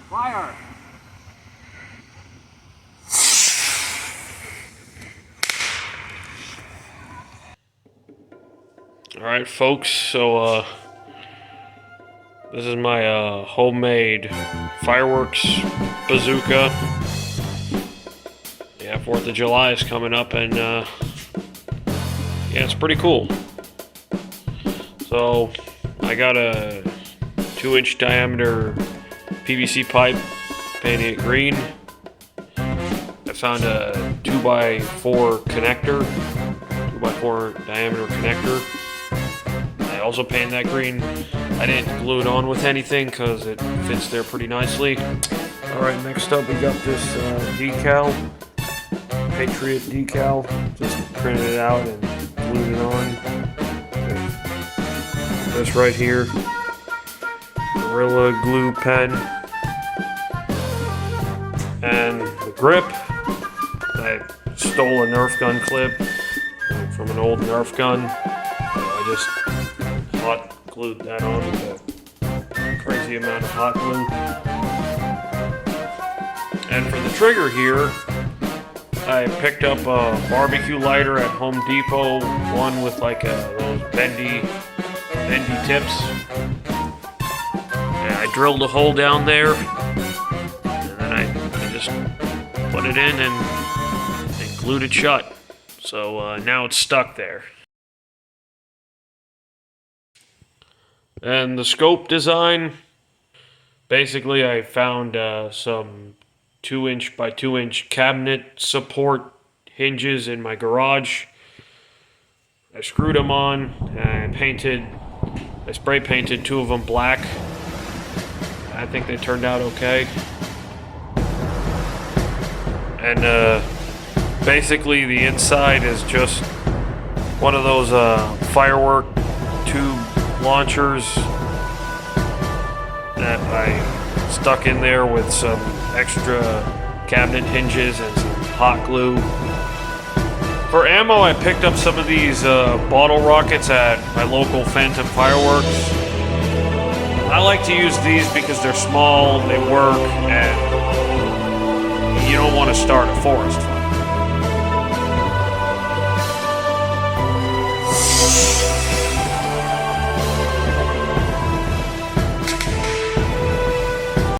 Fire! Alright folks, so this is my homemade fireworks bazooka. Yeah, 4th of July is coming up, and yeah, it's pretty cool. So I got a 2-inch diameter PVC pipe, painting it green. I found a 2x4 connector, 2x4 diameter connector. I also painted that green. I didn't glue it on with anything because it fits there pretty nicely. Alright, next up we got this decal, Patriot decal. Just printed it out and glued it on. This right here, Gorilla Glue pen. And the grip, I stole a Nerf gun clip from an old Nerf gun. I just hot glued that on with a crazy amount of hot glue. And for the trigger here, I picked up a barbecue lighter at Home Depot, one with like those bendy tips. And I drilled a hole down there, and then I just put it in and glued it shut. So now it's stuck there. And the scope design, basically I found some 2-inch by 2-inch cabinet support hinges in my garage. I screwed them on and I spray painted 2 of them black. I think they turned out okay. And basically the inside is just one of those firework tube launchers that I stuck in there with some extra cabinet hinges and some hot glue. For ammo, I picked up some of these bottle rockets at my local Phantom Fireworks. I like to use these because they're small, they work, and you don't want to start a forest fire.